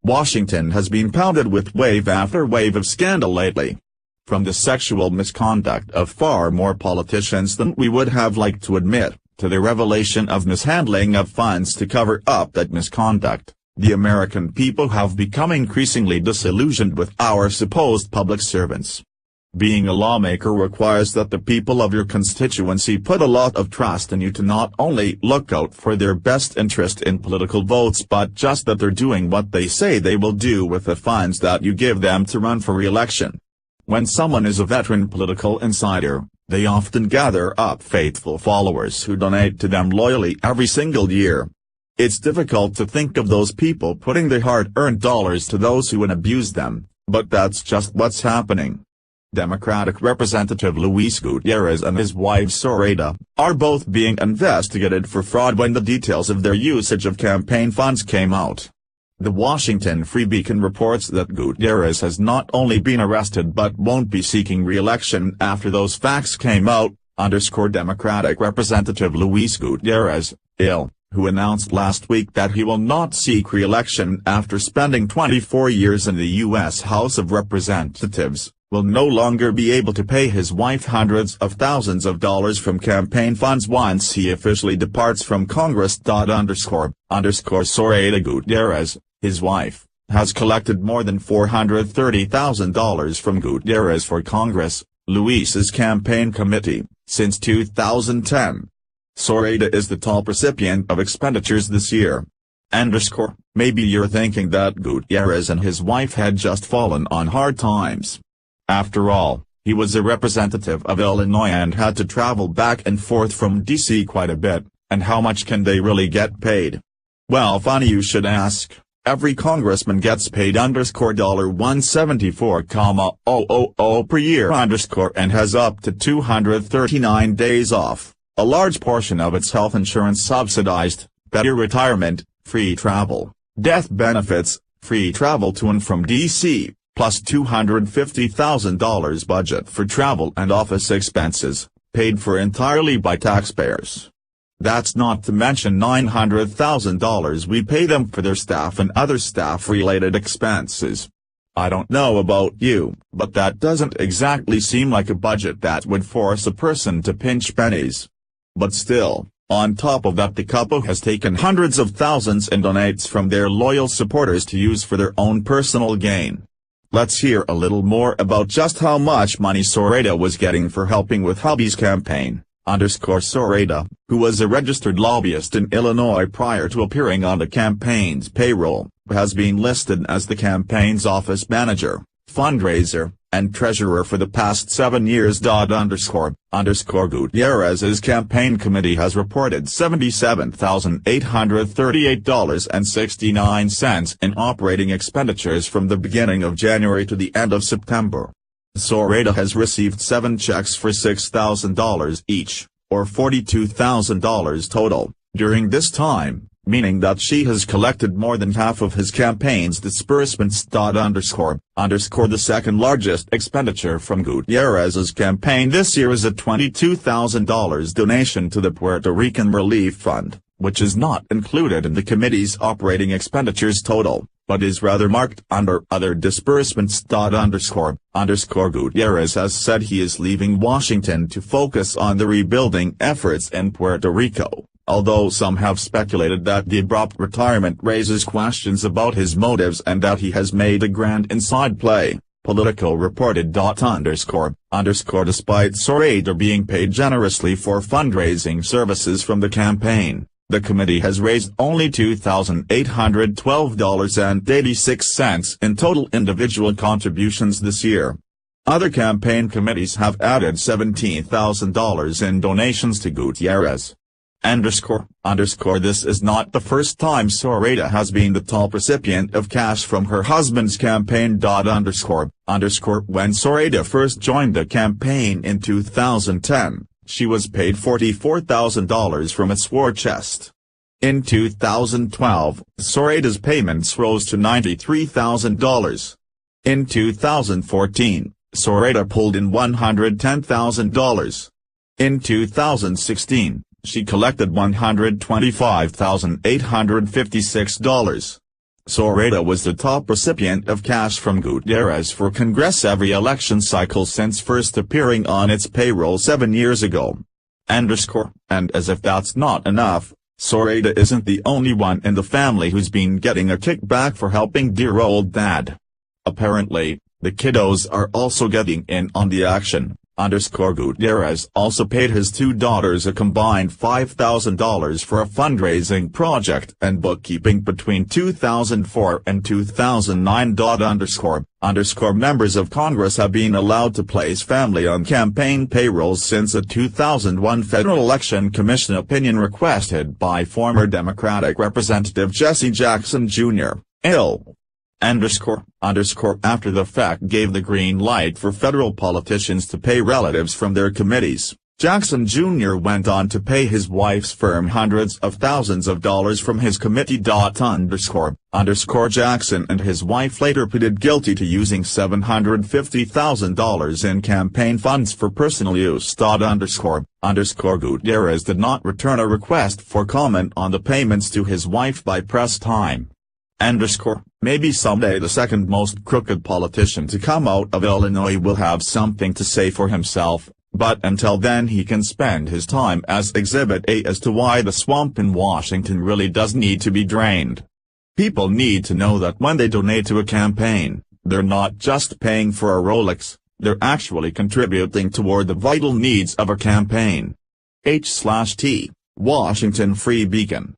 Washington has been pounded with wave after wave of scandal lately. From the sexual misconduct of far more politicians than we would have liked to admit, to the revelation of mishandling of funds to cover up that misconduct, the American people have become increasingly disillusioned with our supposed public servants. Being a lawmaker requires that the people of your constituency put a lot of trust in you to not only look out for their best interest in political votes but just that they're doing what they say they will do with the funds that you give them to run for re-election. When someone is a veteran political insider, they often gather up faithful followers who donate to them loyally every single year. It's difficult to think of those people putting their hard-earned dollars to those who would abuse them, but that's just what's happening. Democratic Representative Luis Gutierrez and his wife Zoraida are both being investigated for fraud when the details of their usage of campaign funds came out. The Washington Free Beacon reports that Gutierrez has not only been arrested but won't be seeking re-election after those facts came out, Democratic Representative Luis Gutierrez, who announced last week that he will not seek re-election after spending 24 years in the U.S. House of Representatives, will no longer be able to pay his wife hundreds of thousands of dollars from campaign funds once he officially departs from Congress. Zoraida Gutierrez, his wife, has collected more than $430,000 from Gutierrez for Congress, Luis's campaign committee, since 2010. Zoraida is the top recipient of expenditures this year. Maybe you're thinking that Gutierrez and his wife had just fallen on hard times. After all, he was a representative of Illinois and had to travel back and forth from D.C. quite a bit, and how much can they really get paid? Well, funny you should ask. Every congressman gets paid $174,000 per year and has up to 239 days off, a large portion of its health insurance subsidized, better retirement, free travel, death benefits, free travel to and from D.C., plus $250,000 budget for travel and office expenses, paid for entirely by taxpayers. That's not to mention $900,000 we pay them for their staff and other staff-related expenses. I don't know about you, but that doesn't exactly seem like a budget that would force a person to pinch pennies. But still, on top of that, the couple has taken hundreds of thousands in donates from their loyal supporters to use for their own personal gain. Let's hear a little more about just how much money Zoraida was getting for helping with hubby's campaign. Zoraida, who was a registered lobbyist in Illinois prior to appearing on the campaign's payroll, has been listed as the campaign's office manager, fundraiser, and treasurer for the past 7 years. Gutierrez's campaign committee has reported $77,838.69 in operating expenditures from the beginning of January to the end of September. Zoraida has received 7 checks for $6,000 each, or $42,000 total, during this time, meaning that she has collected more than half of his campaign's disbursements. The second largest expenditure from Gutierrez's campaign this year is a $22,000 donation to the Puerto Rican Relief Fund, which is not included in the committee's operating expenditures total, but is rather marked under other disbursements. Gutierrez has said he is leaving Washington to focus on the rebuilding efforts in Puerto Rico, although some have speculated that the abrupt retirement raises questions about his motives and that he has made a grand inside play, Politico reported. Despite Zoraida being paid generously for fundraising services from the campaign, the committee has raised only $2,812.86 in total individual contributions this year. Other campaign committees have added $17,000 in donations to Gutierrez. This is not the first time Zoraida has been the top recipient of cash from her husband's campaign. When Zoraida first joined the campaign in 2010, she was paid $44,000 from its war chest. In 2012, Zoraida's payments rose to $93,000. In 2014, Zoraida pulled in $110,000. In 2016, she collected $125,856. Soraya was the top recipient of cash from Gutierrez for Congress every election cycle since first appearing on its payroll 7 years ago. And as if that's not enough, Soraya isn't the only one in the family who's been getting a kickback for helping dear old dad. Apparently, the kiddos are also getting in on the action. Gutierrez also paid his two daughters a combined $5,000 for a fundraising project and bookkeeping between 2004 and 2009. Members of Congress have been allowed to place family on campaign payrolls since a 2001 Federal Election Commission opinion requested by former Democratic Representative Jesse Jackson Jr. After the fact gave the green light for federal politicians to pay relatives from their committees. Jackson Jr. went on to pay his wife's firm hundreds of thousands of dollars from his committee. Jackson and his wife later pleaded guilty to using $750,000 in campaign funds for personal use. Gutierrez did not return a request for comment on the payments to his wife by press time. Maybe someday the second most crooked politician to come out of Illinois will have something to say for himself, but until then he can spend his time as Exhibit A as to why the swamp in Washington really does need to be drained. People need to know that when they donate to a campaign, they're not just paying for a Rolex, they're actually contributing toward the vital needs of a campaign. H/T, Washington Free Beacon.